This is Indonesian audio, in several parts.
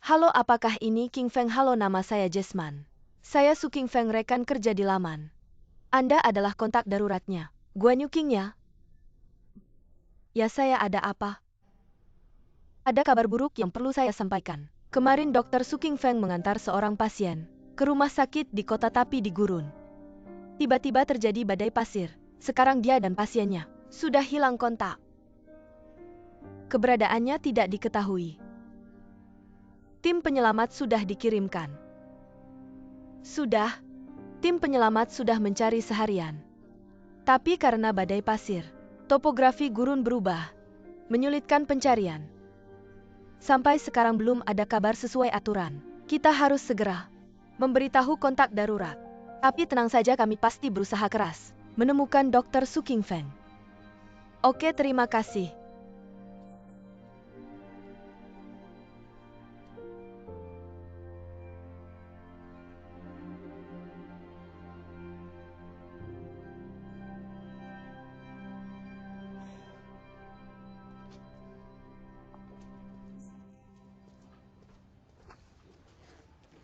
Halo, apakah ini King Feng? Halo, nama saya Jasmine. Saya Su King Feng, rekan kerja di Laman. Anda adalah kontak daruratnya. Guan Yu King ya? Ya, saya ada apa? Ada kabar buruk yang perlu saya sampaikan. Kemarin Dr. Su King Feng mengantar seorang pasien ke rumah sakit di kota tapi di gurun. Tiba-tiba terjadi badai pasir. Sekarang dia dan pasiennya sudah hilang kontak. Keberadaannya tidak diketahui. Tim penyelamat sudah dikirimkan. Tim penyelamat sudah mencari seharian. Tapi karena badai pasir, topografi gurun berubah, menyulitkan pencarian. Sampai sekarang belum ada kabar sesuai aturan. Kita harus segera memberitahu kontak darurat. Tapi tenang saja, kami pasti berusaha keras menemukan Dr. Su King Feng. Oke, terima kasih.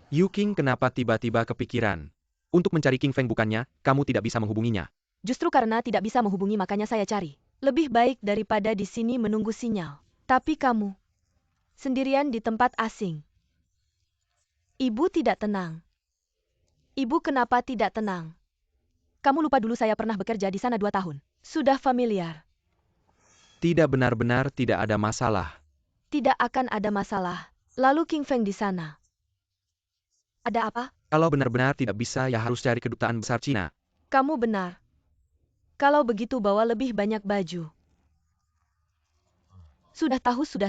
Yu King kenapa tiba-tiba kepikiran untuk mencari King Feng? Bukannya kamu tidak bisa menghubunginya? Justru karena tidak bisa menghubungi makanya saya cari. Lebih baik daripada di sini menunggu sinyal. Tapi kamu sendirian di tempat asing. Ibu tidak tenang. Ibu kenapa tidak tenang? Kamu lupa dulu saya pernah bekerja di sana 2 tahun. Sudah familiar. Tidak, benar-benar tidak ada masalah. Tidak akan ada masalah. Lalu King Feng di sana. Ada apa? Kalau benar-benar tidak bisa, ya harus cari kedutaan besar Cina. Kamu benar. Kalau begitu bawa lebih banyak baju. Sudah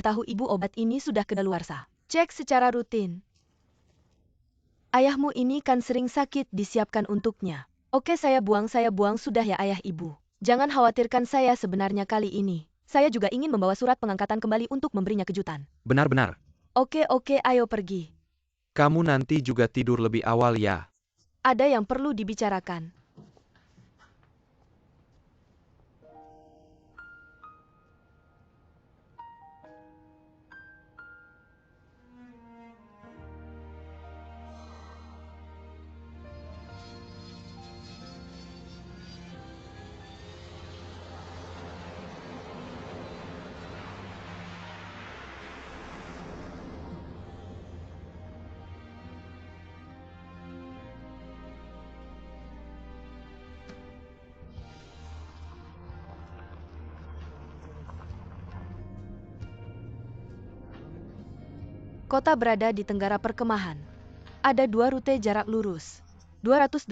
tahu ibu, obat ini sudah kedaluarsa. Cek secara rutin. Ayahmu ini kan sering sakit, disiapkan untuknya. Oke, saya buang sudah ya ayah ibu. Jangan khawatirkan saya, sebenarnya kali ini. Saya juga ingin membawa surat pengangkatan kembali untuk memberinya kejutan. Benar-benar. Oke, ayo pergi. Kamu nanti juga tidur lebih awal ya. Ada yang perlu dibicarakan. Kota berada di tenggara perkemahan. Ada 2 rute jarak lurus. 287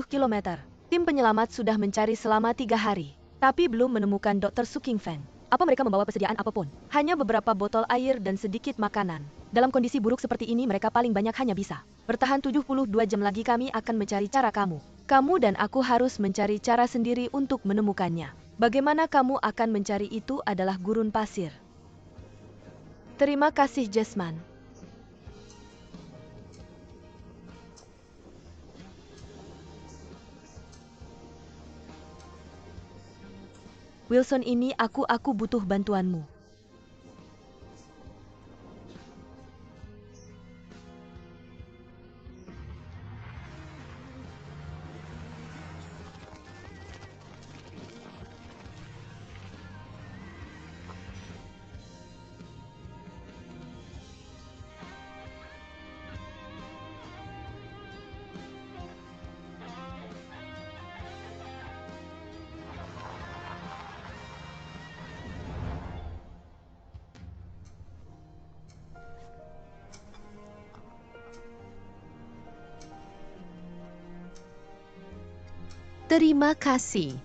km. Tim penyelamat sudah mencari selama 3 hari. Tapi belum menemukan Dr. Su King Feng. Apa mereka membawa persediaan apapun? Hanya beberapa botol air dan sedikit makanan. Dalam kondisi buruk seperti ini mereka paling banyak hanya bisa bertahan 72 jam lagi. Kami akan mencari cara kamu. Kamu dan aku harus mencari cara sendiri untuk menemukannya. Bagaimana kamu akan mencari itu adalah gurun pasir. Terima kasih, Jasmine. Wilson, ini aku butuh bantuanmu. Terima kasih.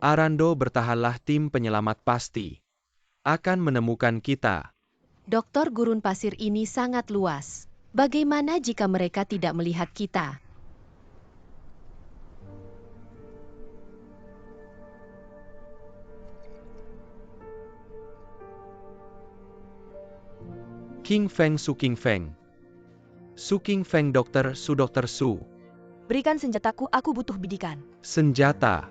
Arando, bertahanlah, tim penyelamat pasti akan menemukan kita. Dokter, gurun pasir ini sangat luas. Bagaimana jika mereka tidak melihat kita? King Feng, Su King Feng. Su King Feng, Dr. Su. Berikan senjataku, aku butuh bidikan. Senjata.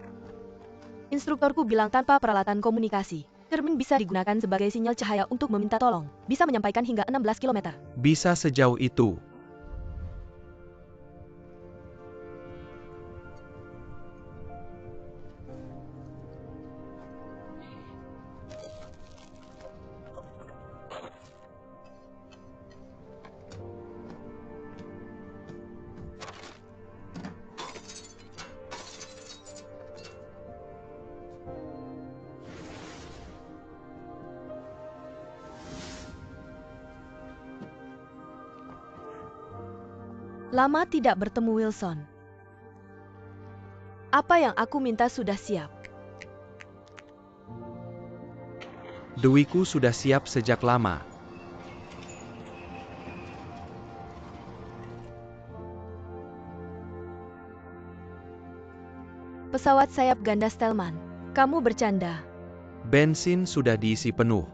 Instruktorku bilang tanpa peralatan komunikasi Cermin bisa digunakan sebagai sinyal cahaya untuk meminta tolong. Bisa menyampaikan hingga 16 km. Bisa sejauh itu. Lama tidak bertemu Wilson. Apa yang aku minta sudah siap. Dewiku sudah siap sejak lama. Pesawat sayap ganda Stellman. Kamu bercanda. Bensin sudah diisi penuh.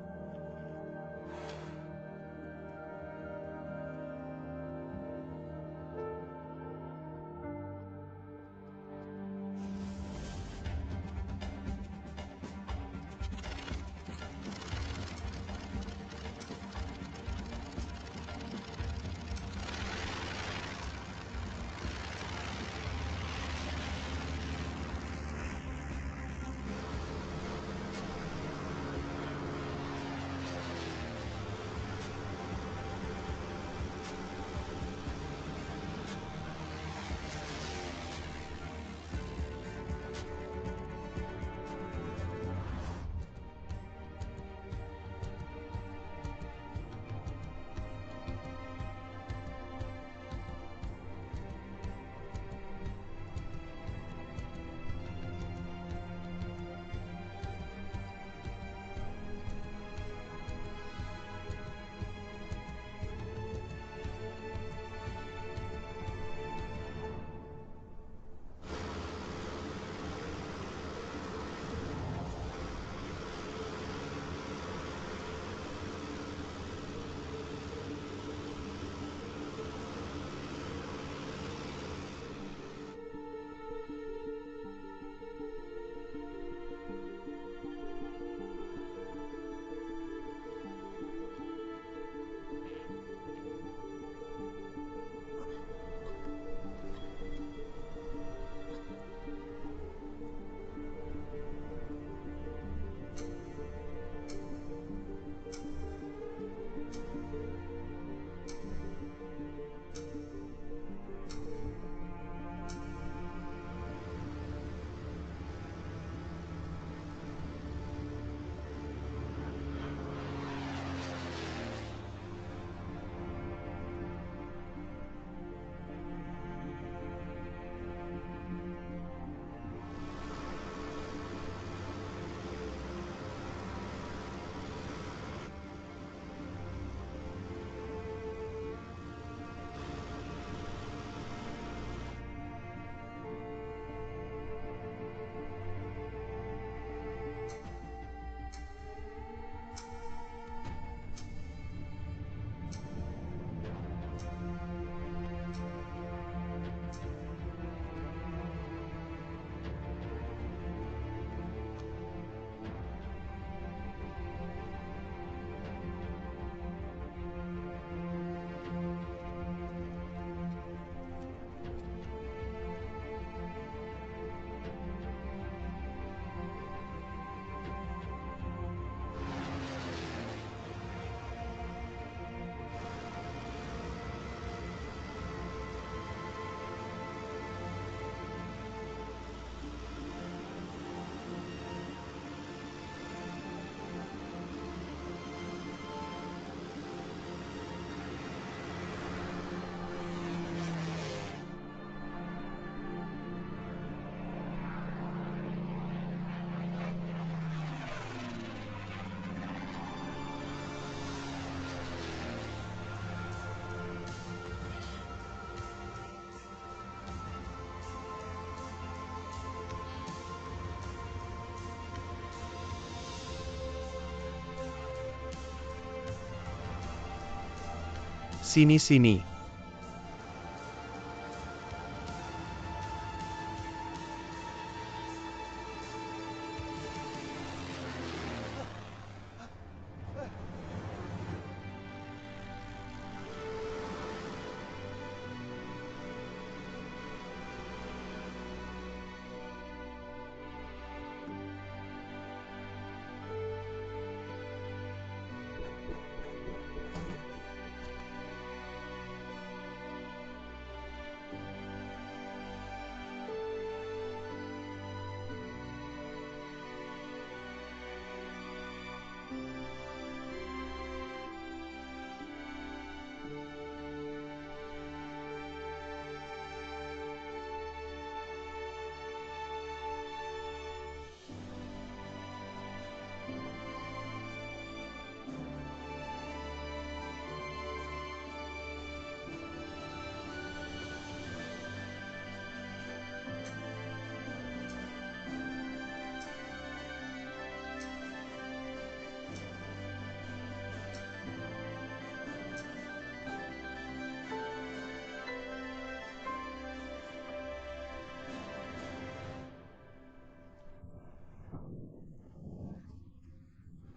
Sini-sini.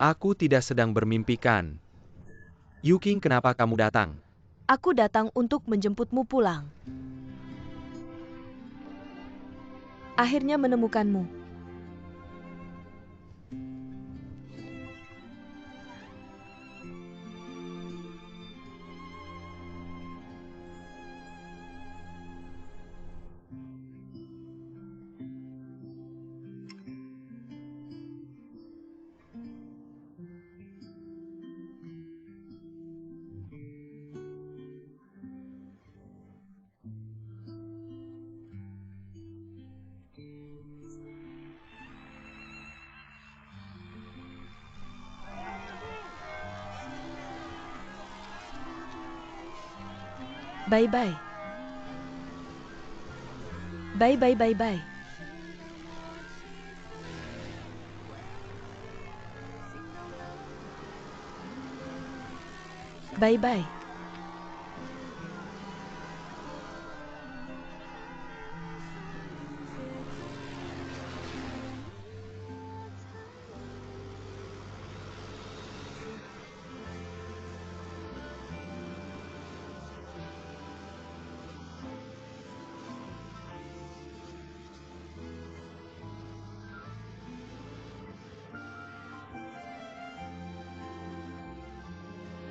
Aku tidak sedang bermimpi kan? Yuking, kenapa kamu datang? Aku datang untuk menjemputmu pulang. Akhirnya menemukanmu. Bye-bye. Bye-bye, bye-bye. Bye-bye.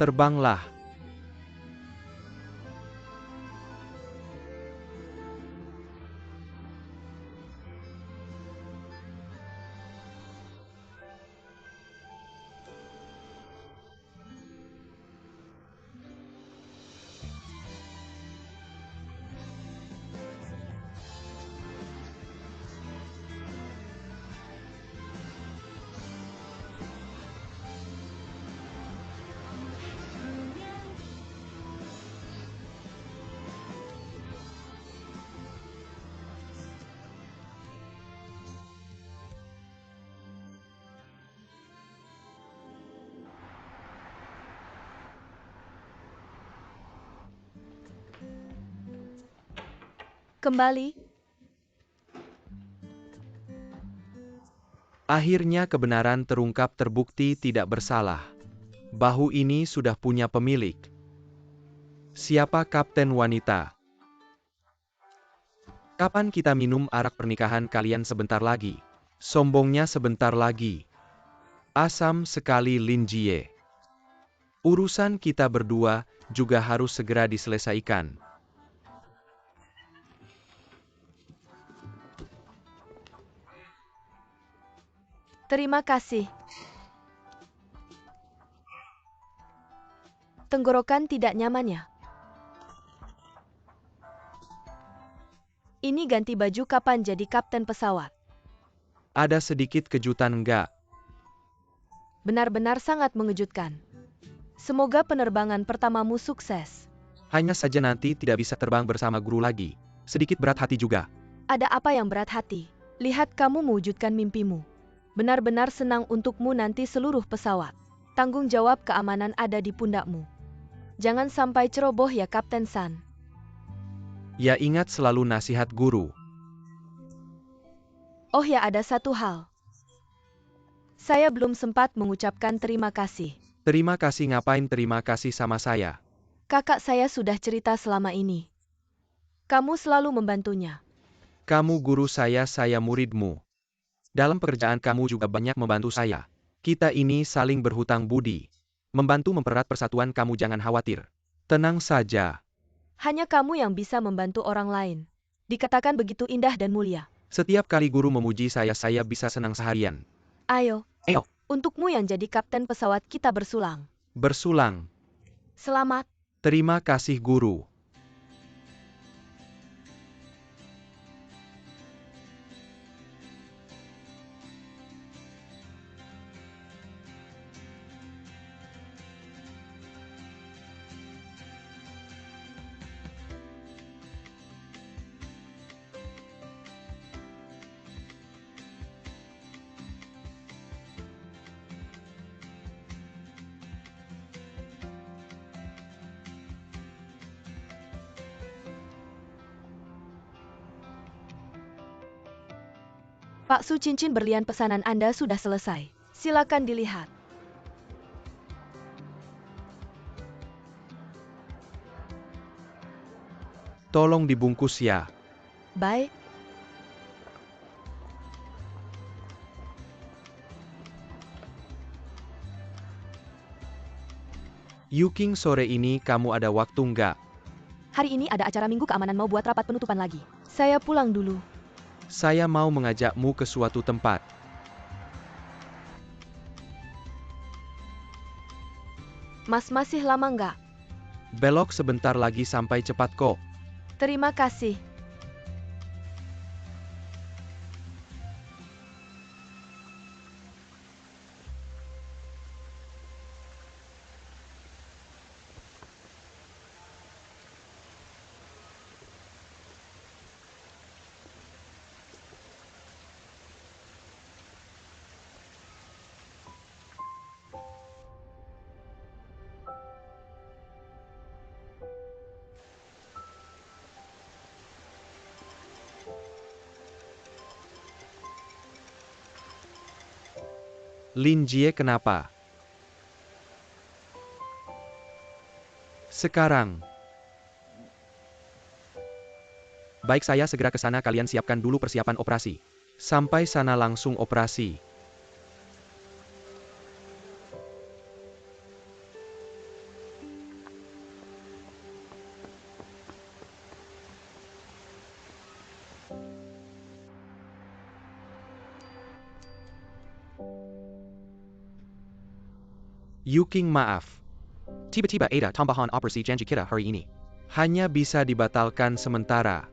Terbanglah. Kembali. Akhirnya kebenaran terungkap, terbukti tidak bersalah. Bahu ini sudah punya pemilik. Siapa kapten wanita? Kapan kita minum arak pernikahan kalian sebentar lagi? Sombongnya sebentar lagi. Asam sekali Lin Jie. Urusan kita berdua juga harus segera diselesaikan. Terima kasih. Tenggorokan tidak nyaman ya? Ini ganti baju kapan jadi kapten pesawat? Ada sedikit kejutan enggak? Benar-benar sangat mengejutkan. Semoga penerbangan pertamamu sukses. Hanya saja nanti tidak bisa terbang bersama guru lagi. Sedikit berat hati juga. Ada apa yang berat hati? Lihat kamu mewujudkan mimpimu. Benar-benar senang untukmu nanti seluruh pesawat. Tanggung jawab keamanan ada di pundakmu. Jangan sampai ceroboh ya Kapten San. Ya, ingat selalu nasihat guru. Oh ya, ada satu hal. Saya belum sempat mengucapkan terima kasih. Terima kasih ngapain terima kasih sama saya? Kakak saya sudah cerita selama ini. Kamu selalu membantunya. Kamu guru saya muridmu. Dalam pekerjaan kamu juga banyak membantu saya. Kita ini saling berhutang budi. Membantu mempererat persatuan, kamu jangan khawatir. Tenang saja. Hanya kamu yang bisa membantu orang lain. Dikatakan begitu indah dan mulia. Setiap kali guru memuji saya bisa senang seharian. Ayo. Ayo. Untukmu yang jadi kapten pesawat kita bersulang. Bersulang. Selamat. Terima kasih guru. Pak Su, cincin berlian pesanan Anda sudah selesai. Silakan dilihat. Tolong dibungkus ya. Baik. Yuking, sore ini kamu ada waktu nggak? Hari ini ada acara minggu keamanan, mau buat rapat penutupan lagi. Saya pulang dulu. Saya mau mengajakmu ke suatu tempat. Mas masih lama nggak? Belok sebentar lagi sampai cepat kok. Terima kasih. Lin Jie, kenapa? Sekarang. Baik, saya segera ke sana, kalian siapkan dulu persiapan operasi. Sampai sana langsung operasi. Yuking, maaf. Tiba-tiba ada tambahan operasi janji kita hari ini. Hanya bisa dibatalkan sementara.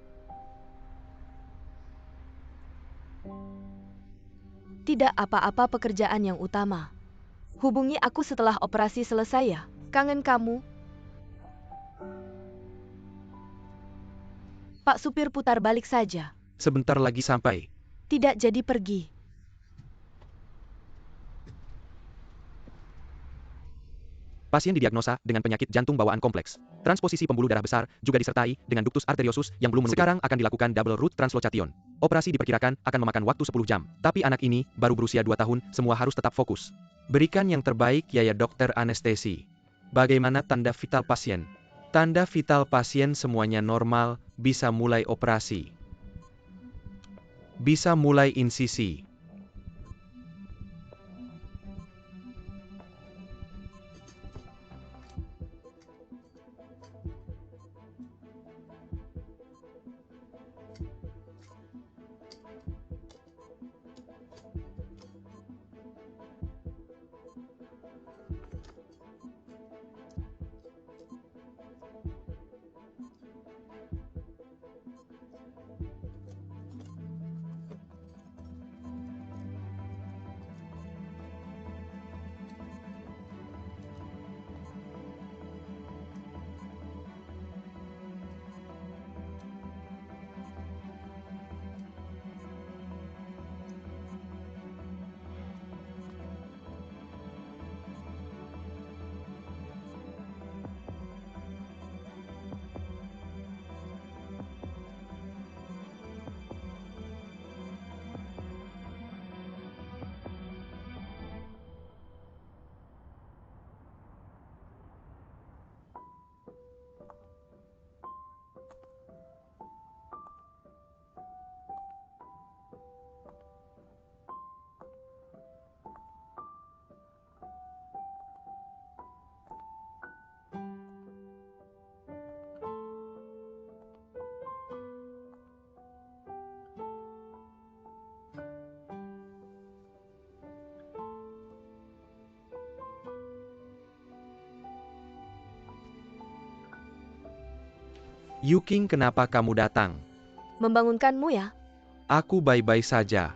Tidak apa-apa, pekerjaan yang utama. Hubungi aku setelah operasi selesai ya. Kangen kamu. Pak supir, putar balik saja. Sebentar lagi sampai. Tidak jadi pergi. Pasien didiagnosa dengan penyakit jantung bawaan kompleks. Transposisi pembuluh darah besar juga disertai dengan ductus arteriosus yang belum menutup. Sekarang akan dilakukan double root translocation. Operasi diperkirakan akan memakan waktu 10 jam. Tapi anak ini baru berusia 2 tahun, semua harus tetap fokus. Berikan yang terbaik ya dokter anestesi. Bagaimana tanda vital pasien? Tanda vital pasien semuanya normal, bisa mulai operasi. Bisa mulai insisi. Yuking, kenapa kamu datang? Membangunkanmu ya. Aku baik-baik saja.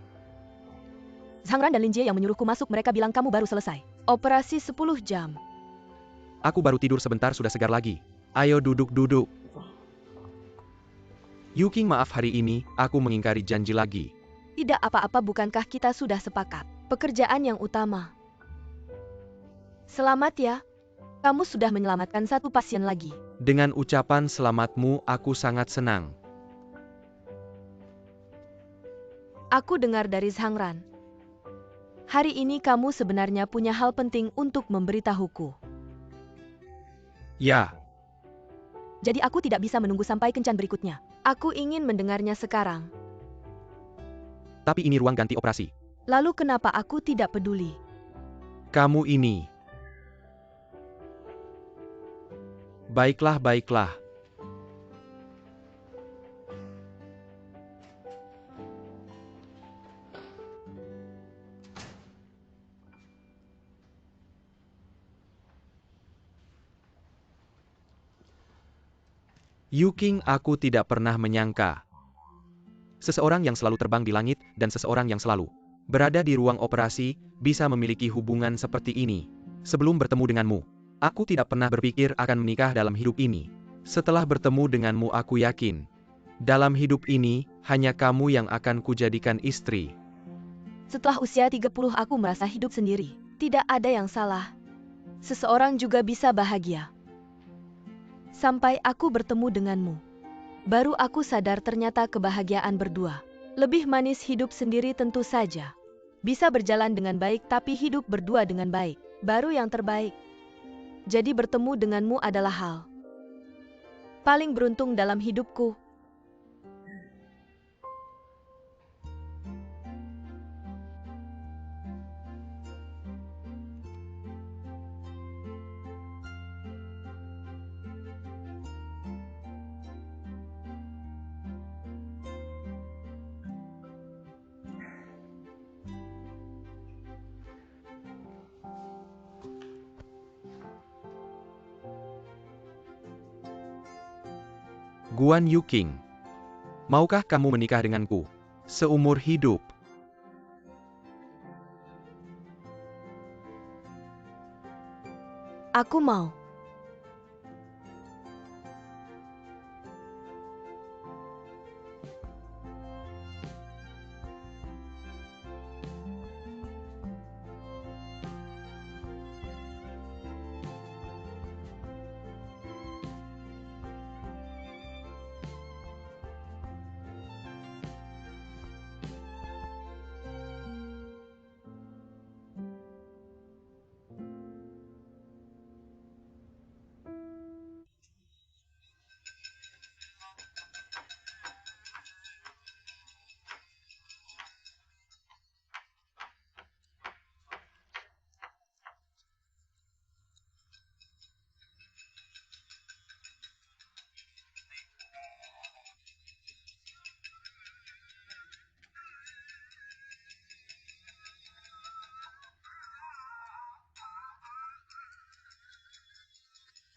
Zhangran dan Lin Jie yang menyuruhku masuk, mereka bilang kamu baru selesai. Operasi 10 jam. Aku baru tidur sebentar sudah segar lagi. Ayo duduk-duduk. Yuking, maaf hari ini aku mengingkari janji lagi. Tidak apa-apa, bukankah kita sudah sepakat? Pekerjaan yang utama. Selamat ya. Kamu sudah menyelamatkan satu pasien lagi. Dengan ucapan selamatmu aku sangat senang. Aku dengar dari Zhangran. Hari ini kamu sebenarnya punya hal penting untuk memberitahuku. Ya. Jadi aku tidak bisa menunggu sampai kencan berikutnya. Aku ingin mendengarnya sekarang. Tapi ini ruang ganti operasi. Lalu kenapa aku tidak peduli? Kamu ini. Baiklah, baiklah. Yuking, aku tidak pernah menyangka. Seseorang yang selalu terbang di langit dan seseorang yang selalu berada di ruang operasi bisa memiliki hubungan seperti ini. Sebelum bertemu denganmu, aku tidak pernah berpikir akan menikah dalam hidup ini. Setelah bertemu denganmu aku yakin, dalam hidup ini hanya kamu yang akan kujadikan istri. Setelah usia 30 aku merasa hidup sendiri. Tidak ada yang salah. Seseorang juga bisa bahagia. Sampai aku bertemu denganmu. Baru aku sadar ternyata kebahagiaan berdua. Lebih manis hidup sendiri tentu saja. Bisa berjalan dengan baik tapi hidup berdua dengan baik. Baru yang terbaik. Jadi bertemu denganmu adalah hal paling beruntung dalam hidupku. Guan Yuking, maukah kamu menikah denganku seumur hidup? Aku mau.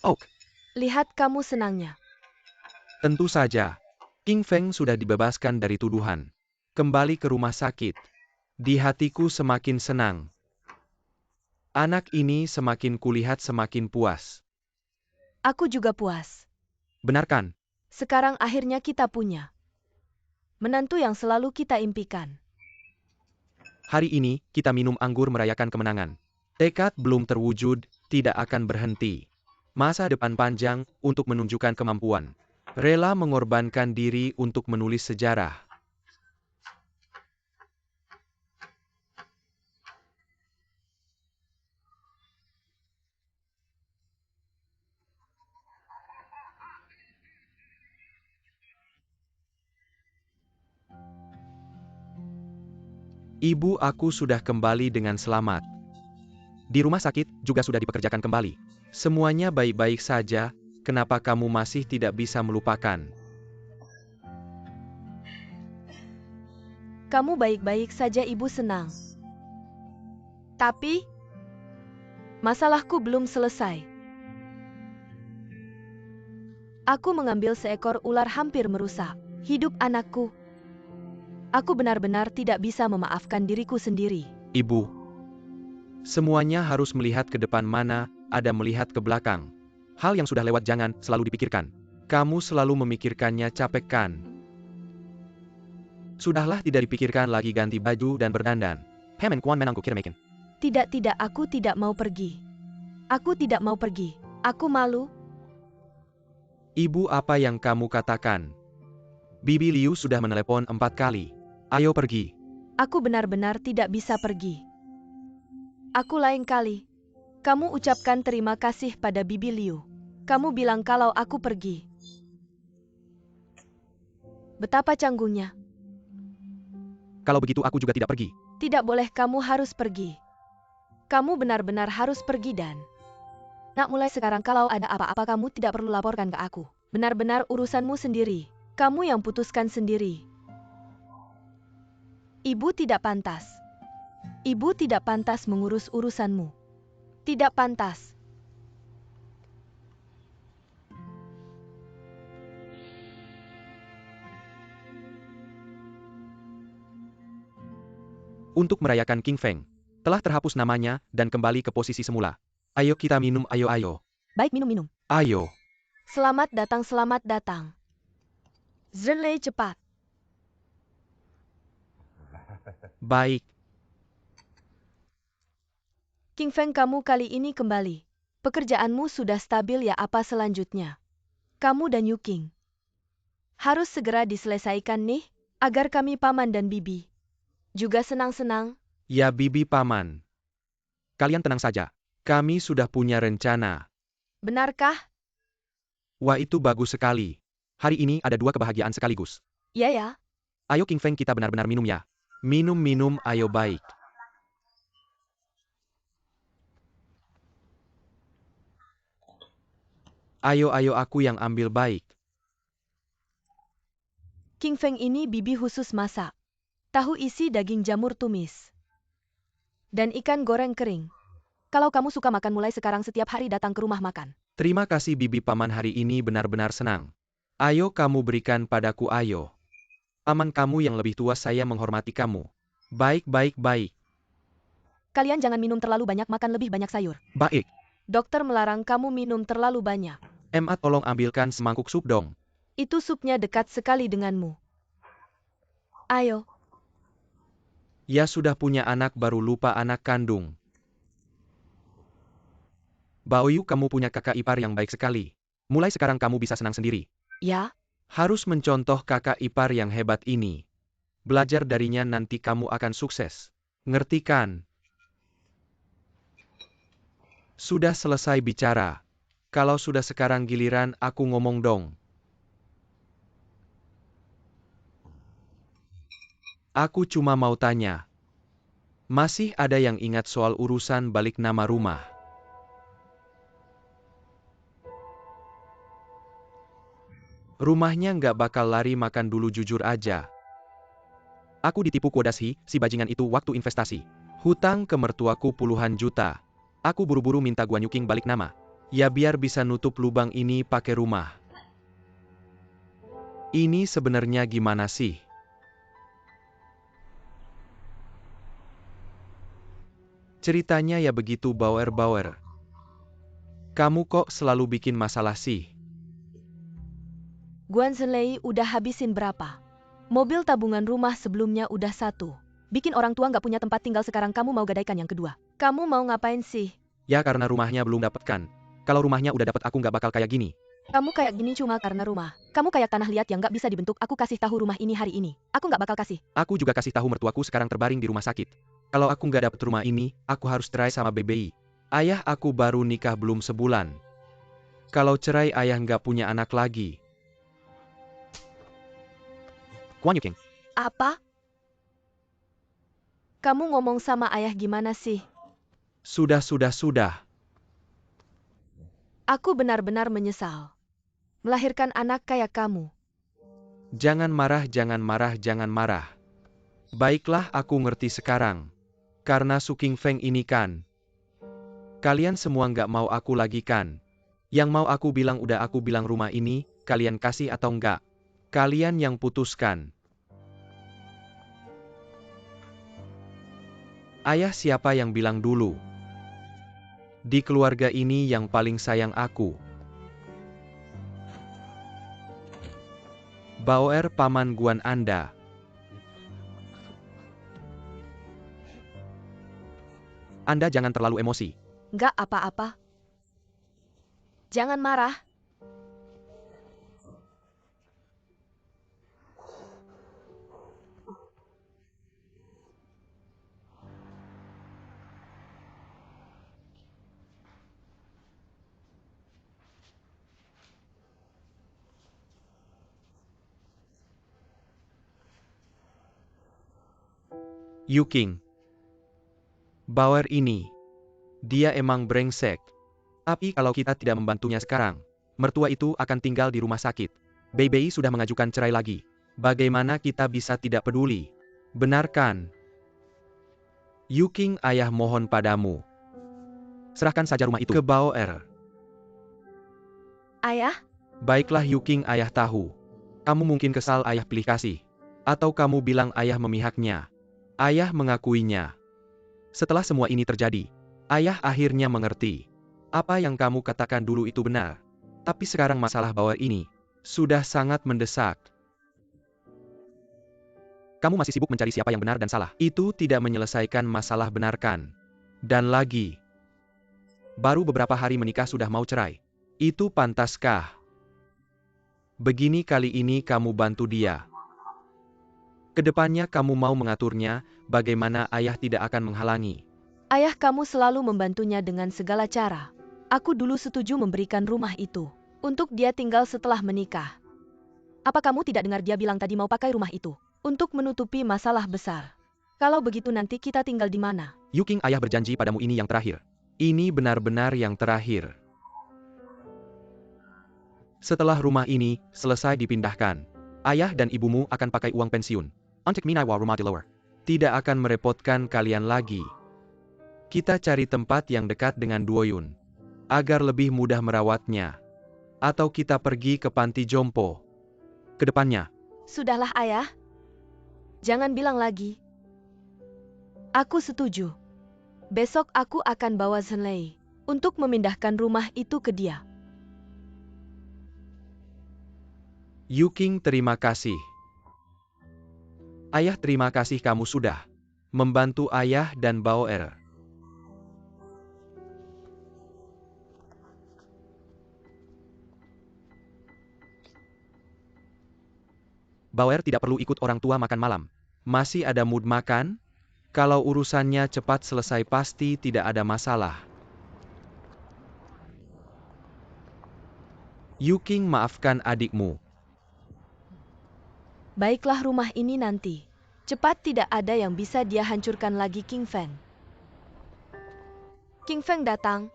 Oh, Lihat kamu senangnya. tentu saja. King Feng sudah dibebaskan dari tuduhan. Kembali ke rumah sakit. Di hatiku semakin senang. Anak ini semakin kulihat semakin puas. Aku juga puas. Benar kan? Sekarang akhirnya kita punya menantu yang selalu kita impikan. Hari ini, kita minum anggur merayakan kemenangan. Tekad belum terwujud, tidak akan berhenti. Masa depan panjang untuk menunjukkan kemampuan. Rela mengorbankan diri untuk menulis sejarah. Ibu aku sudah kembali dengan selamat. Di rumah sakit juga sudah dipekerjakan kembali. Semuanya baik-baik saja, kenapa kamu masih tidak bisa melupakan? Kamu baik-baik saja, ibu senang. Tapi, masalahku belum selesai. Aku mengambil seekor ular hampir merusak hidup anakku. Aku benar-benar tidak bisa memaafkan diriku sendiri. Ibu, semuanya harus melihat ke depan mana, ada melihat ke belakang. Hal yang sudah lewat jangan selalu dipikirkan. Kamu selalu memikirkannya, capek kan? Sudahlah, tidak dipikirkan lagi, ganti baju dan berdandan. Hemen kuan menangku kirmekin. Tidak, aku tidak mau pergi. Aku tidak mau pergi. Aku malu. Ibu, apa yang kamu katakan? Bibi Liu sudah menelepon 4 kali. Ayo pergi. Aku benar-benar tidak bisa pergi. Aku lain kali. Kamu ucapkan terima kasih pada Bibi Liu. Kamu bilang kalau aku pergi. Betapa canggungnya. Kalau begitu aku juga tidak pergi. Tidak boleh, kamu harus pergi. Kamu benar-benar harus pergi dan... Nak, mulai sekarang kalau ada apa-apa kamu tidak perlu laporkan ke aku. Benar-benar urusanmu sendiri. Kamu yang putuskan sendiri. Ibu tidak pantas. Ibu tidak pantas mengurus urusanmu. Tidak pantas. Untuk merayakan King Feng, telah terhapus namanya dan kembali ke posisi semula. Ayo kita minum, ayo. Baik, minum-minum. Ayo. Selamat datang, selamat datang. Zhenlei, cepat. Baik. King Feng, kamu kali ini kembali. Pekerjaanmu sudah stabil ya, apa selanjutnya? Kamu dan Yu King harus segera diselesaikan nih, agar kami paman dan bibi juga senang-senang. Ya bibi paman. Kalian tenang saja. Kami sudah punya rencana. Benarkah? Wah, itu bagus sekali. Hari ini ada 2 kebahagiaan sekaligus. Ya ya. Ayo King Feng, kita benar-benar minum ya. Minum, ayo baik. Ayo aku yang ambil baik. King Feng ini bibi khusus masak. Tahu isi daging jamur tumis. Dan ikan goreng kering. Kalau kamu suka makan, mulai sekarang setiap hari datang ke rumah makan. Terima kasih bibi paman, hari ini benar-benar senang. Ayo kamu berikan padaku, ayo. Paman kamu yang lebih tua, saya menghormati kamu. Baik. Kalian jangan minum terlalu banyak, makan lebih banyak sayur. Baik. Dokter melarang kamu minum terlalu banyak. Emma, tolong ambilkan semangkuk sup dong. Itu supnya dekat sekali denganmu. Ayo. Ya sudah punya anak baru lupa anak kandung. Baoyu, kamu punya kakak ipar yang baik sekali. Mulai sekarang kamu bisa senang sendiri. Ya? Harus mencontoh kakak ipar yang hebat ini. Belajar darinya, nanti kamu akan sukses. Ngerti kan? Sudah selesai bicara. Kalau sudah sekarang giliran aku ngomong dong. Aku cuma mau tanya. Masih ada yang ingat soal urusan balik nama rumah? Rumahnya nggak bakal lari makan dulu, jujur aja. Aku ditipu Kodashi, si bajingan itu waktu investasi. Hutang ke mertuaku puluhan juta. Aku buru-buru minta Guan Yu King balik nama. Ya biar bisa nutup lubang ini pakai rumah. Ini sebenarnya gimana sih? Ceritanya ya begitu, Bauer. Kamu kok selalu bikin masalah sih? Guan Zhenlei udah habisin berapa? Mobil tabungan rumah sebelumnya udah 1. Bikin orang tua nggak punya tempat tinggal, sekarang kamu mau gadaikan yang kedua. Kamu mau ngapain sih? Ya karena rumahnya belum dapatkan. Kalau rumahnya udah dapat aku nggak bakal kayak gini. Kamu kayak gini cuma karena rumah. Kamu kayak tanah liat yang nggak bisa dibentuk. Aku kasih tahu rumah ini hari ini. Aku nggak bakal kasih. Aku juga kasih tahu mertuaku sekarang terbaring di rumah sakit. Kalau aku nggak dapet rumah ini, aku harus cerai sama BBI. Ayah aku baru nikah belum sebulan. Kalau cerai ayah nggak punya anak lagi. Guan Yu King. Apa? Kamu ngomong sama ayah gimana sih? Sudah. Aku benar-benar menyesal melahirkan anak kayak kamu. Jangan marah. Baiklah, aku ngerti sekarang. Karena Su King Feng ini kan. Kalian semua nggak mau aku lagi kan? Yang mau aku bilang udah aku bilang, rumah ini, kalian kasih atau enggak? Kalian yang putuskan. Ayah siapa yang bilang dulu? Di keluarga ini yang paling sayang aku. Bauer, paman Guan Anda. Anda jangan terlalu emosi. Nggak apa-apa. Jangan marah. Yuking. Bauer ini. Dia emang brengsek. Tapi kalau kita tidak membantunya sekarang, mertua itu akan tinggal di rumah sakit. Bei sudah mengajukan cerai lagi. Bagaimana kita bisa tidak peduli? Benar kan? Yuking, ayah mohon padamu. Serahkan saja rumah itu ke Bauer. Ayah, Baiklah Yuking, ayah tahu. Kamu mungkin kesal ayah pilih kasih. Atau kamu bilang ayah memihaknya. Ayah mengakuinya. Setelah semua ini terjadi, ayah akhirnya mengerti. Apa yang kamu katakan dulu itu benar. Tapi sekarang masalah Bauer ini sudah sangat mendesak. Kamu masih sibuk mencari siapa yang benar dan salah. Itu tidak menyelesaikan masalah, benarkan. Dan lagi, baru beberapa hari menikah sudah mau cerai. Itu pantaskah? Begini, kali ini kamu bantu dia. Kedepannya kamu mau mengaturnya, bagaimana ayah tidak akan menghalangi. ayah kamu selalu membantunya dengan segala cara. Aku dulu setuju memberikan rumah itu untuk dia tinggal setelah menikah. Apa kamu tidak dengar dia bilang tadi mau pakai rumah itu untuk menutupi masalah besar? Kalau begitu nanti kita tinggal di mana? Yuking, ayah berjanji padamu ini yang terakhir. Ini benar-benar yang terakhir. Setelah rumah ini selesai dipindahkan, ayah dan ibumu akan pakai uang pensiun. Untuk minai wa rumah di lower. Tidak akan merepotkan kalian lagi. Kita cari tempat yang dekat dengan Duoyun, agar lebih mudah merawatnya. Atau kita pergi ke panti jompo. Kedepannya. Sudahlah ayah. Jangan bilang lagi. Aku setuju. Besok aku akan bawa Zenlei untuk memindahkan rumah itu ke dia. Yuking, terima kasih. Ayah, terima kasih kamu sudah membantu ayah dan Bauer. Bauer tidak perlu ikut orang tua makan malam. Masih ada mood makan? Kalau urusannya cepat selesai pasti tidak ada masalah. Yuking, maafkan adikmu. Baiklah, rumah ini nanti. Cepat tidak ada yang bisa dia hancurkan lagi. King Feng. King Feng datang.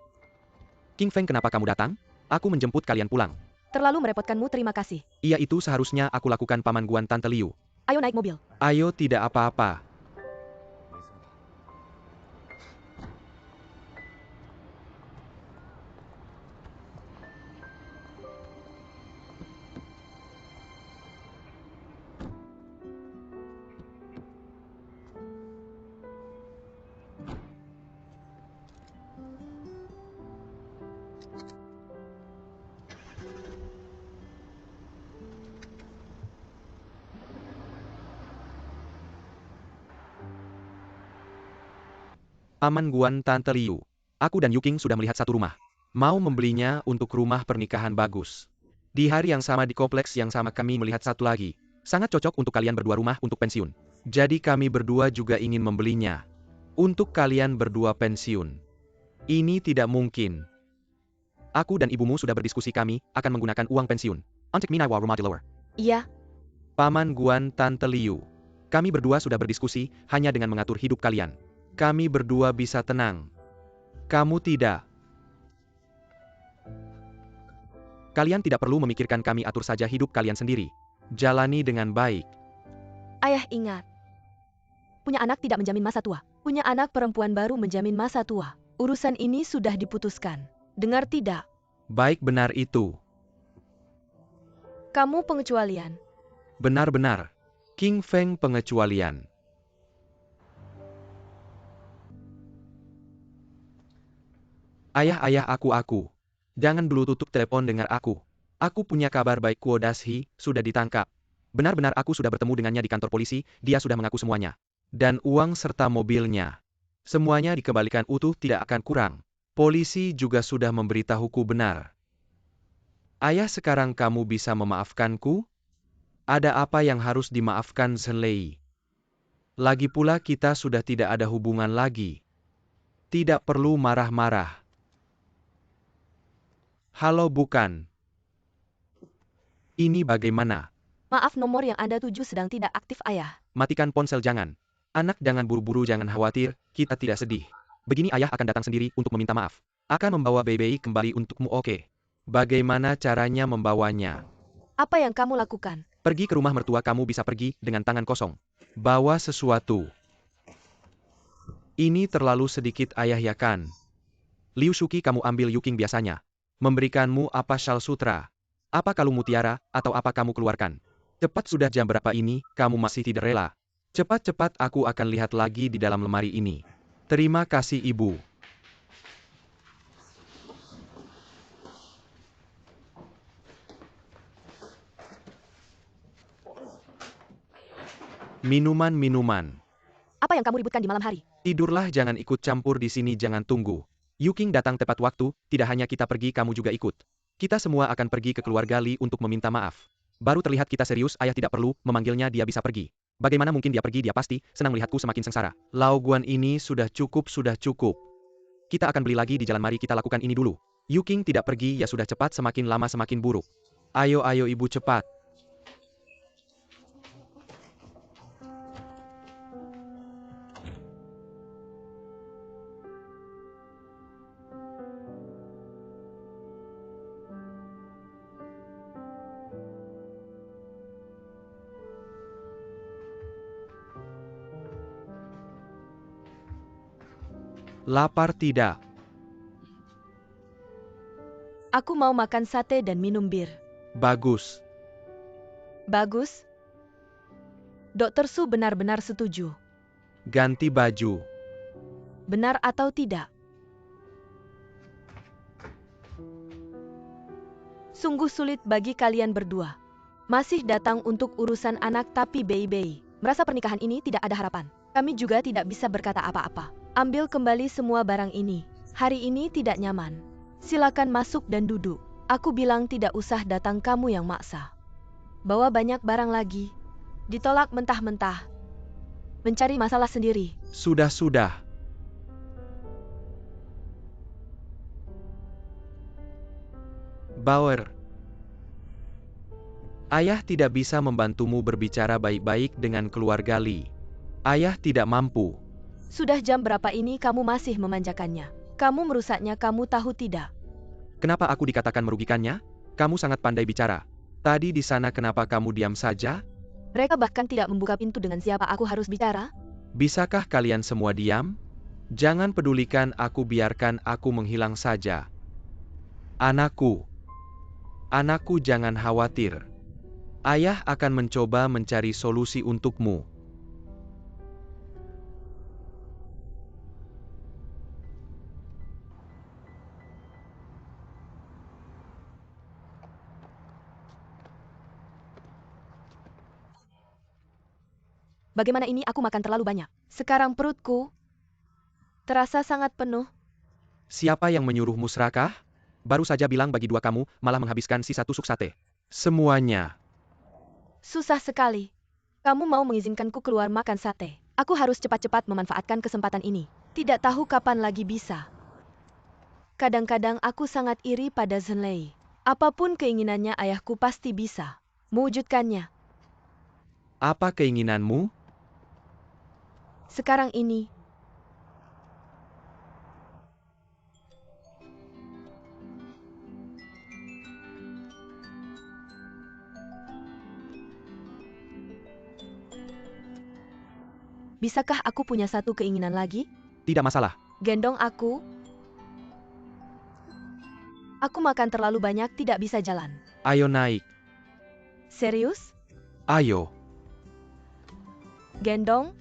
King Feng, kenapa kamu datang? Aku menjemput kalian pulang. Terlalu merepotkanmu, terima kasih. Iya, itu seharusnya aku lakukan, Paman Guan Tante Liu. Ayo naik mobil. Ayo, tidak apa-apa. Paman Guan Tante Liu. Aku dan Yuking sudah melihat satu rumah. Mau membelinya untuk rumah pernikahan bagus. Di hari yang sama di kompleks yang sama kami melihat satu lagi. Sangat cocok untuk kalian berdua, rumah untuk pensiun. Jadi kami berdua juga ingin membelinya. Untuk kalian berdua pensiun. Ini tidak mungkin. Aku dan ibumu sudah berdiskusi, kami akan menggunakan uang pensiun. Untuk minai wa rumah di lower. Iya. Paman Guan Tante Liu. Kami berdua sudah berdiskusi, hanya dengan mengatur hidup kalian. Kami berdua bisa tenang. Kamu tidak. Kalian tidak perlu memikirkan, kami atur saja hidup kalian sendiri. Jalani dengan baik. Ayah ingat. Punya anak tidak menjamin masa tua. Punya anak perempuan baru menjamin masa tua. Urusan ini sudah diputuskan. Dengar tidak? Baik, benar itu. Kamu pengecualian. Benar-benar. King Feng pengecualian. Ayah, aku. Jangan dulu tutup telepon, dengar aku. Aku punya kabar baik, Kuo Dashi sudah ditangkap. Benar-benar aku sudah bertemu dengannya di kantor polisi, dia sudah mengaku semuanya. Dan uang serta mobilnya. Semuanya dikembalikan utuh, tidak akan kurang. Polisi juga sudah memberitahuku benar. Ayah, sekarang kamu bisa memaafkanku? Ada apa yang harus dimaafkan, Zenlei? Lagi pula kita sudah tidak ada hubungan lagi. Tidak perlu marah-marah. Halo, bukan. Ini bagaimana? Maaf, nomor yang Anda tuju sedang tidak aktif, ayah. Matikan ponsel, jangan. Anak jangan buru-buru, jangan khawatir, kita tidak sedih. Begini ayah akan datang sendiri untuk meminta maaf. Akan membawa baby kembali untukmu, oke? Bagaimana caranya membawanya? Apa yang kamu lakukan? Pergi ke rumah mertua, kamu bisa pergi dengan tangan kosong. Bawa sesuatu. Ini terlalu sedikit ayah, ya kan? Liu Shuqi, kamu ambil Yuking biasanya. Memberikanmu apa syal sutra? Apa kalung mutiara, atau apa kamu keluarkan? Cepat, sudah jam berapa ini, kamu masih tidak rela? Cepat-cepat, aku akan lihat lagi di dalam lemari ini. Terima kasih ibu. Minuman-minuman. Apa yang kamu ributkan di malam hari? Tidurlah, jangan ikut campur di sini, jangan tunggu. Yuking datang tepat waktu, tidak hanya kita pergi, kamu juga ikut. Kita semua akan pergi ke keluarga Li untuk meminta maaf. Baru terlihat kita serius, ayah tidak perlu memanggilnya, dia bisa pergi. Bagaimana mungkin dia pergi, dia pasti senang melihatku semakin sengsara. Lao Guan, ini sudah cukup, sudah cukup. Kita akan beli lagi di jalan, mari kita lakukan ini dulu. Yuking tidak pergi, ya sudah, cepat, semakin lama semakin buruk. Ayo ibu cepat. Lapar tidak? Aku mau makan sate dan minum bir. Bagus. Bagus. Dokter Su benar-benar setuju. Ganti baju. Benar atau tidak? Sungguh sulit bagi kalian berdua. Masih datang untuk urusan anak tapi bayi-bayi. Merasa pernikahan ini tidak ada harapan. Kami juga tidak bisa berkata apa-apa. Ambil kembali semua barang ini. Hari ini tidak nyaman. Silakan masuk dan duduk. Aku bilang tidak usah datang, kamu yang maksa. Bawa banyak barang lagi. Ditolak mentah-mentah. Mencari masalah sendiri. Sudah. Bauer. Ayah tidak bisa membantumu berbicara baik-baik dengan keluarga Li. Ayah tidak mampu. Sudah jam berapa ini kamu masih memanjakannya? Kamu merusaknya, kamu tahu tidak? Kenapa aku dikatakan merugikannya? Kamu sangat pandai bicara. Tadi di sana kenapa kamu diam saja? Mereka bahkan tidak membuka pintu, dengan siapa aku harus bicara? Bisakah kalian semua diam? Jangan pedulikan aku, biarkan aku menghilang saja. Anakku. Anakku, jangan khawatir. Ayah akan mencoba mencari solusi untukmu. Bagaimana ini, aku makan terlalu banyak. Sekarang perutku terasa sangat penuh. Siapa yang menyuruhmu serakah? Baru saja bilang bagi dua, kamu malah menghabiskan sisa tusuk sate. Semuanya. Susah sekali. Kamu mau mengizinkanku keluar makan sate? Aku harus cepat-cepat memanfaatkan kesempatan ini. Tidak tahu kapan lagi bisa. Kadang-kadang aku sangat iri pada Zenlei. Apapun keinginannya, ayahku pasti bisa mewujudkannya. Apa keinginanmu? Sekarang ini. Bisakah aku punya satu keinginan lagi? Tidak masalah. Gendong aku. Aku makan terlalu banyak, tidak bisa jalan. Ayo naik. Serius? Ayo. Gendong?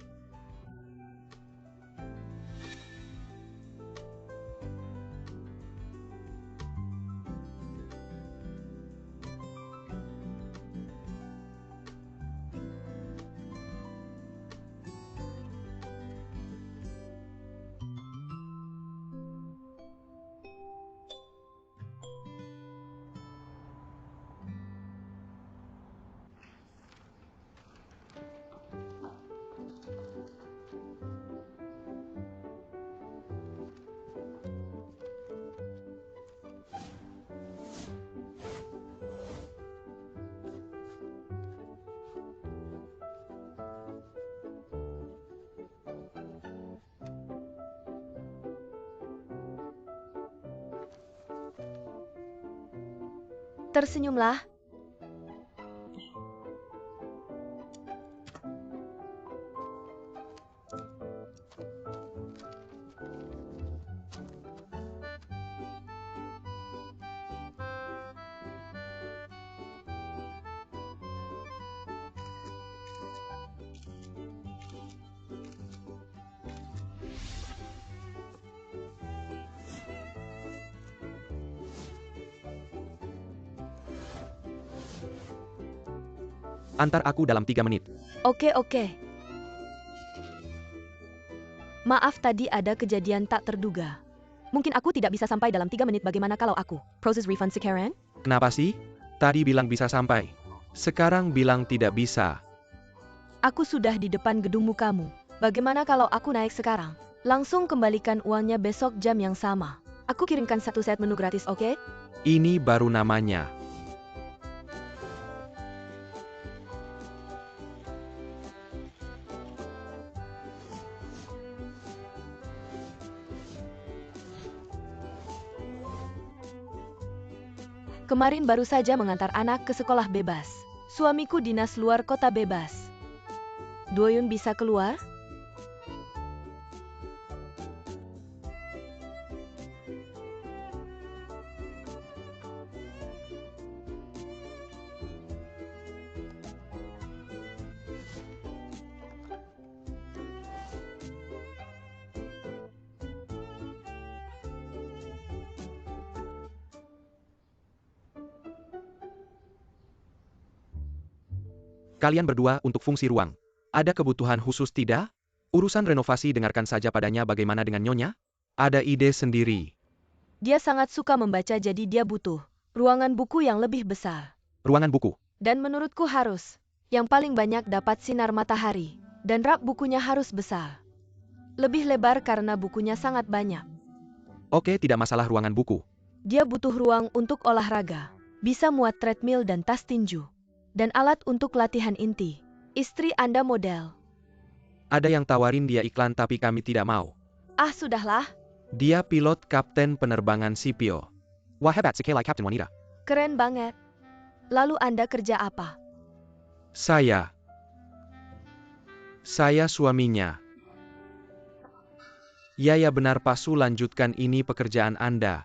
Tersenyumlah. Antar aku dalam 3 menit. Oke. Maaf tadi ada kejadian tak terduga. Mungkin aku tidak bisa sampai dalam 3 menit, bagaimana kalau aku proses refund sekarang? Kenapa sih? Tadi bilang bisa sampai. Sekarang bilang tidak bisa. Aku sudah di depan gedungmu kamu. Bagaimana kalau aku naik sekarang? Langsung kembalikan uangnya besok jam yang sama. Aku kirimkan 1 set menu gratis, oke? Ini baru namanya. Kemarin baru saja mengantar anak ke sekolah bebas. Suamiku dinas luar kota bebas. Doyun bisa keluar? Kalian berdua untuk fungsi ruang. Ada kebutuhan khusus tidak? Urusan renovasi dengarkan saja padanya, bagaimana dengan Nyonya? Ada ide sendiri. Dia sangat suka membaca, jadi dia butuh ruangan buku yang lebih besar. Ruangan buku. Dan menurutku harus yang paling banyak dapat sinar matahari. Dan rak bukunya harus besar. Lebih lebar karena bukunya sangat banyak. Oke, tidak masalah ruangan buku. Dia butuh ruang untuk olahraga. Bisa muat treadmill dan tas tinju. Dan alat untuk latihan inti. Istri Anda model. Ada yang tawarin dia iklan tapi kami tidak mau. Ah, sudahlah. Dia pilot kapten penerbangan sipil. Wah hebat sekali Kapten Wanita. Keren banget. Lalu Anda kerja apa? Saya suaminya. Ya benar Pasu, lanjutkan, ini pekerjaan Anda.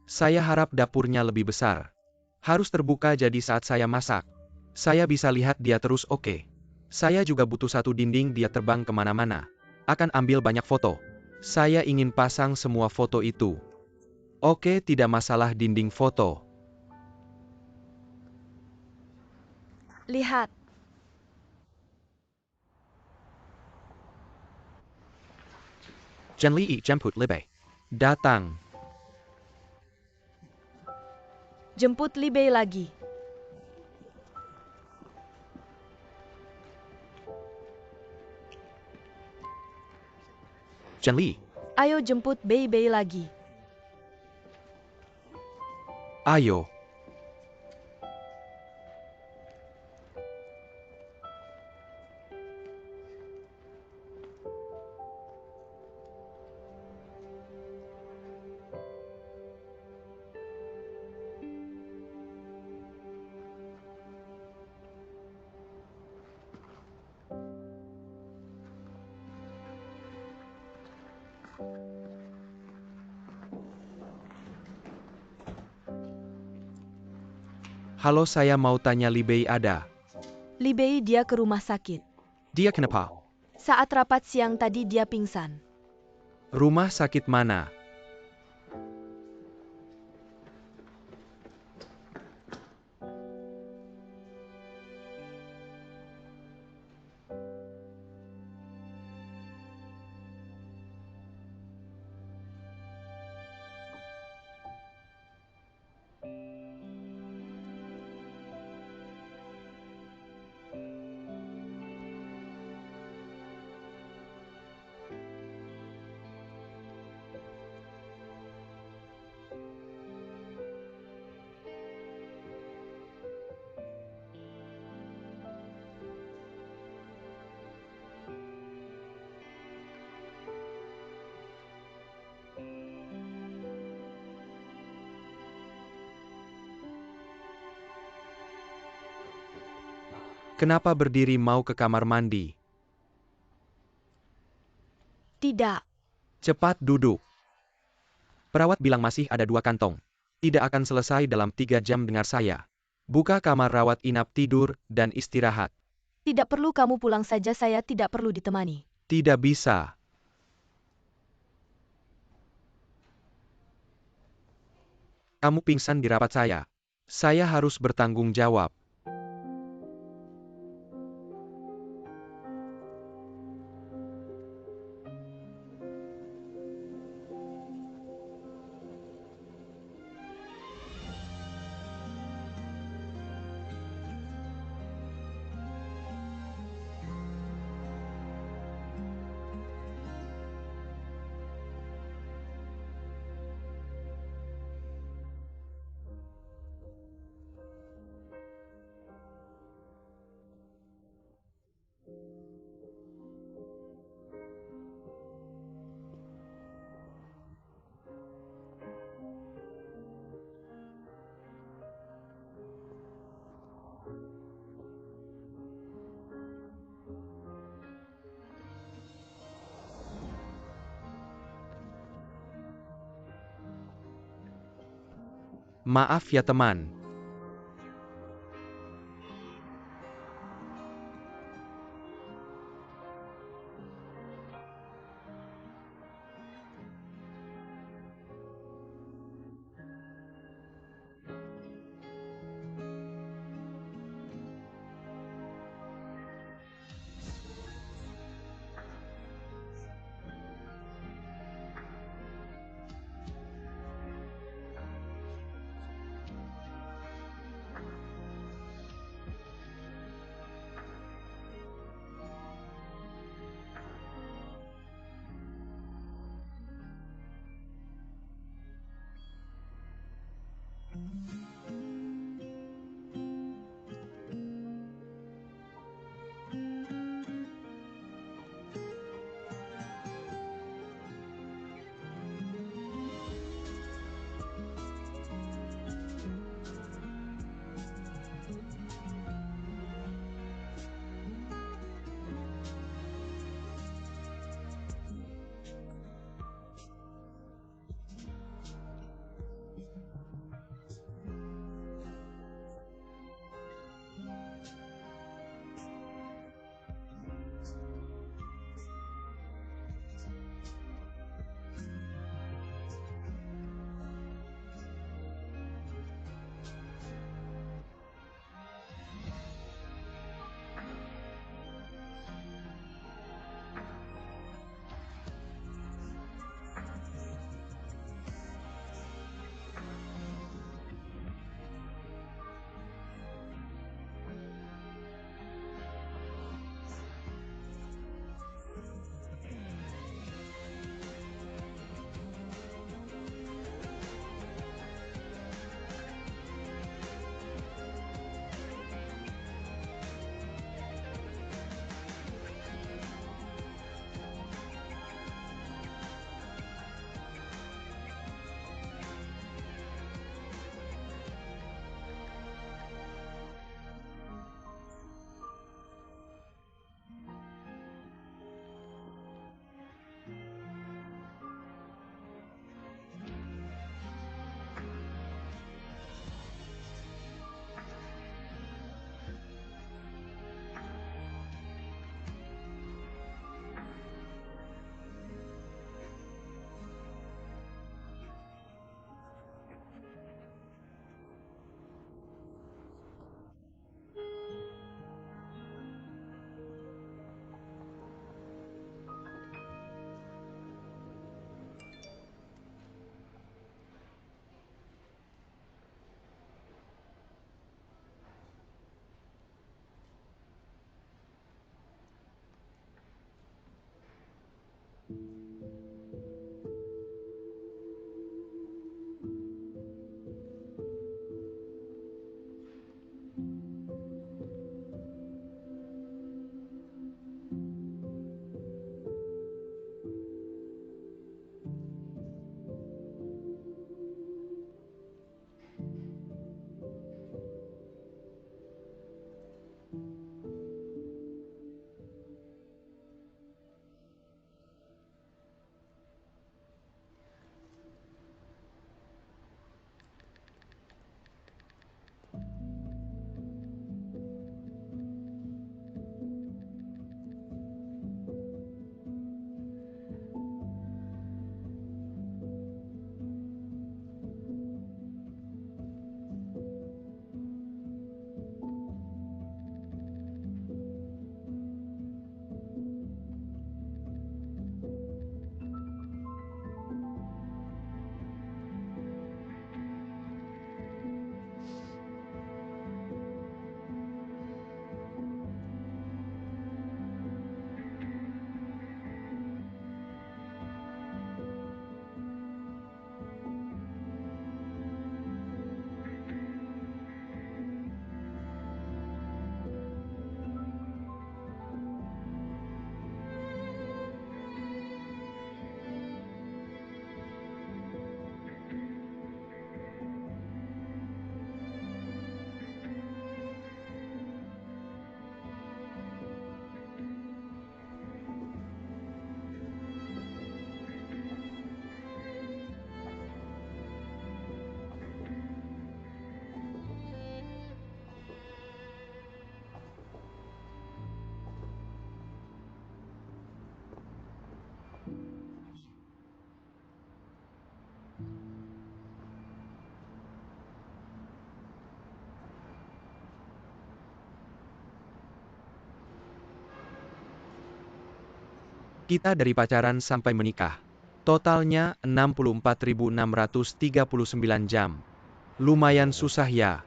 Saya harap dapurnya lebih besar. Harus terbuka jadi saat saya masak, saya bisa lihat dia terus, oke. Saya juga butuh 1 dinding, dia terbang kemana-mana. Akan ambil banyak foto. Saya ingin pasang semua foto itu. Oke, tidak masalah dinding foto. Lihat. Jenli jemput Libe. Datang. Jemput Libei lagi. Jenli. Ayo jemput Bei lagi. Ayo. Halo, saya mau tanya, Libei ada? Libei dia ke rumah sakit. Dia kenapa? Saat rapat siang tadi dia pingsan. Rumah sakit mana? Kenapa berdiri mau ke kamar mandi? Tidak. Cepat duduk. Perawat bilang masih ada 2 kantong. Tidak akan selesai dalam 3 jam, dengar saya. Buka kamar rawat inap, tidur, dan istirahat. Tidak perlu, kamu pulang saja, saya tidak perlu ditemani. Tidak bisa. Kamu pingsan di rapat saya. Saya harus bertanggung jawab. Maaf ya teman. Kita dari pacaran sampai menikah. Totalnya 64.639 jam. Lumayan susah ya.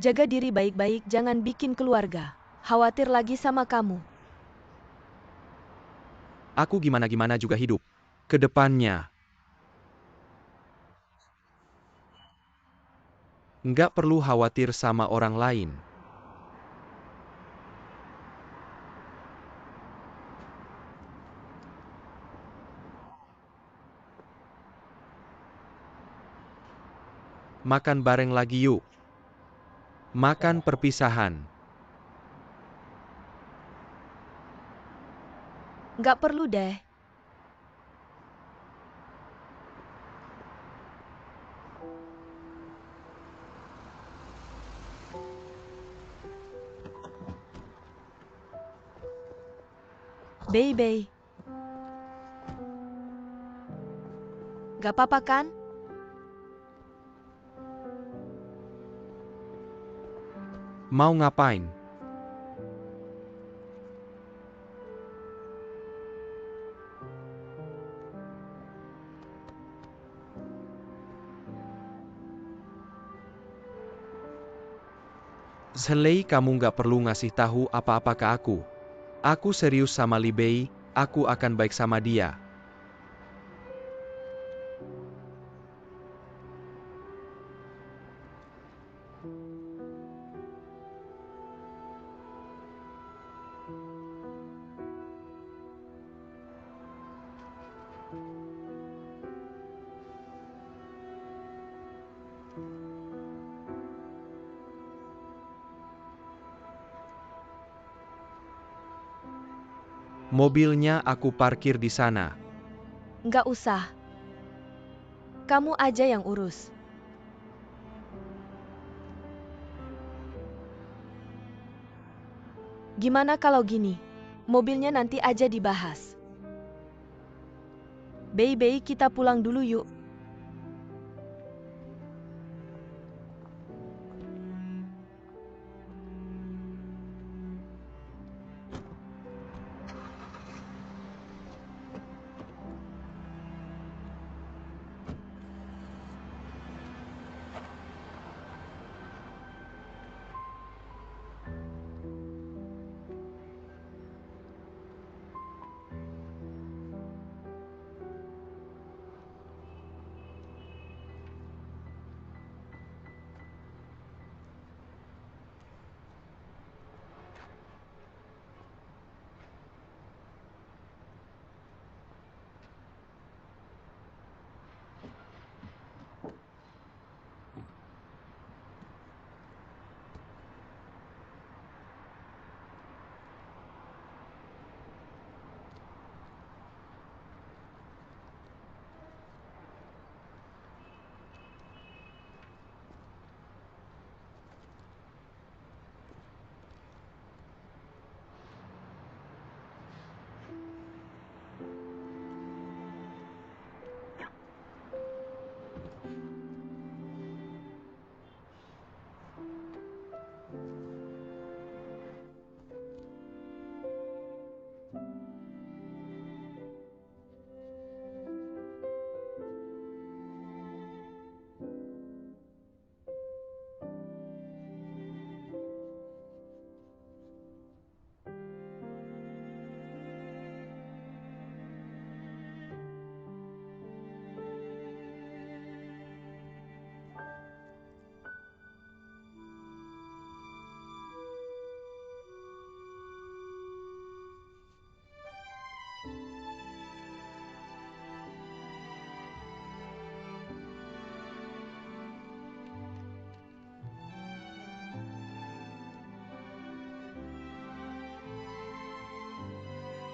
Jaga diri baik-baik, jangan bikin keluarga khawatir lagi sama kamu. Aku gimana-gimana juga hidup. Ke depannya. Nggak perlu khawatir sama orang lain. Makan bareng lagi yuk. Makan perpisahan. Nggak perlu deh. Baby. Gak apa-apa kan? Mau ngapain? Selei, kamu nggak perlu ngasih tahu apa-apa ke aku. Aku serius sama Li Bei, aku akan baik sama dia. Mobilnya aku parkir di sana. Nggak usah. Kamu aja yang urus. Gimana kalau gini? Mobilnya nanti aja dibahas. Baby, kita pulang dulu yuk.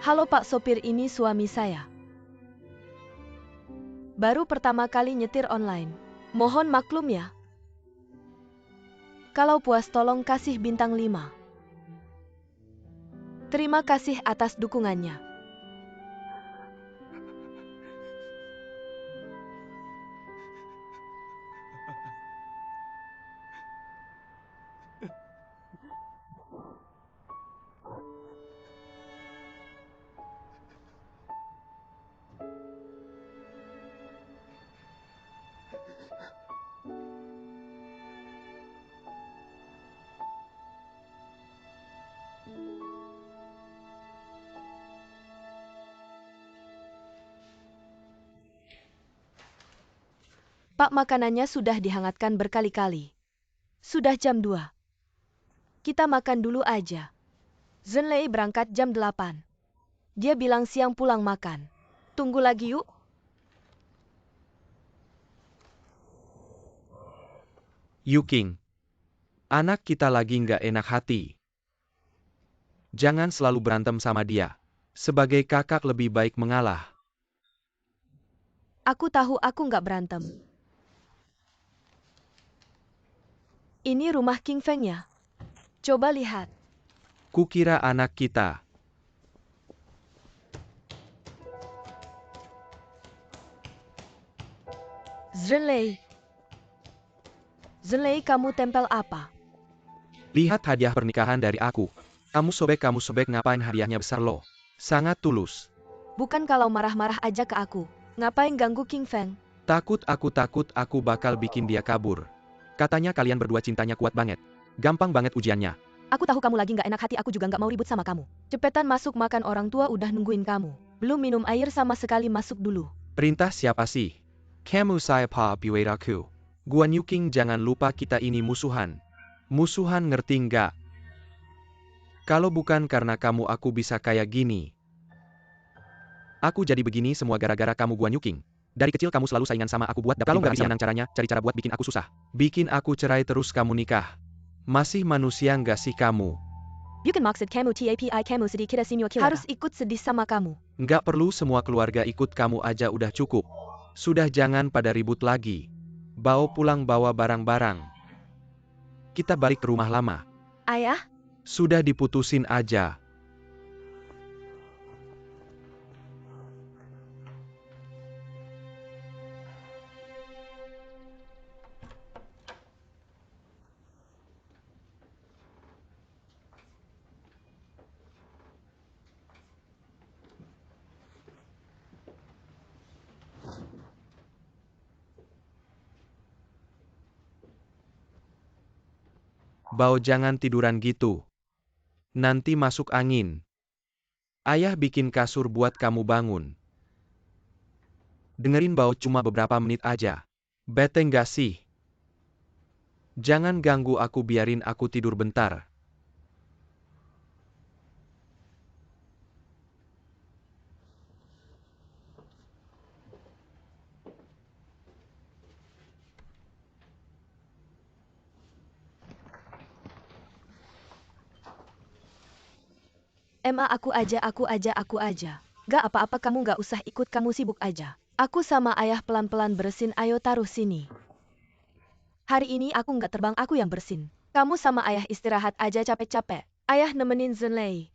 Halo Pak Sopir, ini suami saya. Baru pertama kali nyetir online. Mohon maklum ya. Kalau puas tolong kasih bintang 5. Terima kasih atas dukungannya. Pak, makanannya sudah dihangatkan berkali-kali. Sudah jam 2. Kita makan dulu aja. Zhenlei berangkat jam 8. Dia bilang siang pulang makan. Tunggu lagi yuk. Yuking, anak kita lagi nggak enak hati. Jangan selalu berantem sama dia. Sebagai kakak lebih baik mengalah. Aku tahu aku nggak berantem. Ini rumah King Feng ya. Coba lihat. Kukira anak kita. Zhenlei. Zhenlei, kamu tempel apa? Lihat hadiah pernikahan dari aku. Kamu sobek ngapain hadiahnya besar loh. Sangat tulus. Bukan kalau marah-marah aja ke aku. Ngapain ganggu King Feng? Takut aku bakal bikin dia kabur. Katanya kalian berdua cintanya kuat banget. Gampang banget ujiannya. Aku tahu kamu lagi nggak enak hati, aku juga nggak mau ribut sama kamu. Cepetan masuk makan, orang tua udah nungguin kamu. Belum minum air sama sekali, masuk dulu. Perintah siapa sih? Kamu saya pa piwait aku. Guan Yuking, jangan lupa kita ini musuhan. Musuhan, ngerti nggak? Kalau bukan karena kamu aku bisa kayak gini. Aku jadi begini semua gara-gara kamu, Guan Yuking. Dari kecil kamu selalu saingan sama aku buat dapetin. Kalau nggak bisa menang caranya, cari cara buat bikin aku susah. Bikin aku cerai terus kamu nikah. Masih manusia nggak sih kamu? Bukan maksud kamu tapi kamu sedih, kita semua harus ikut sedih sama kamu. Nggak perlu semua keluarga ikut, kamu aja udah cukup. Sudah, jangan pada ribut lagi. Bawa pulang, bawa barang-barang. Kita balik ke rumah lama. Ayah? Sudah diputusin aja. Bao, jangan tiduran gitu. Nanti masuk angin. Ayah bikin kasur buat kamu bangun. Dengerin Bao cuma beberapa menit aja. Bete nggak sih? Jangan ganggu aku, biarin aku tidur bentar. Aku aja. Gak apa-apa, kamu gak usah ikut, kamu sibuk aja. Aku sama ayah pelan-pelan bersin, ayo taruh sini. Hari ini aku gak terbang, aku yang bersin. Kamu sama ayah istirahat aja, capek-capek. Ayah nemenin Zhenlei.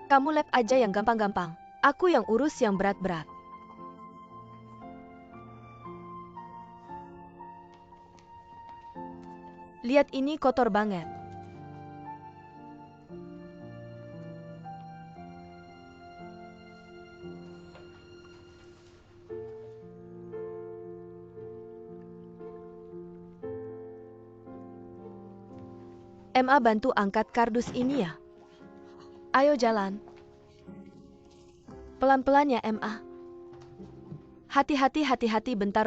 Kamu lap aja yang gampang-gampang. Aku yang urus yang berat-berat. Lihat ini kotor banget. Bantu angkat kardus ini ya. Ayo jalan. Pelan-pelan ya, Ma. Hati-hati, bentar.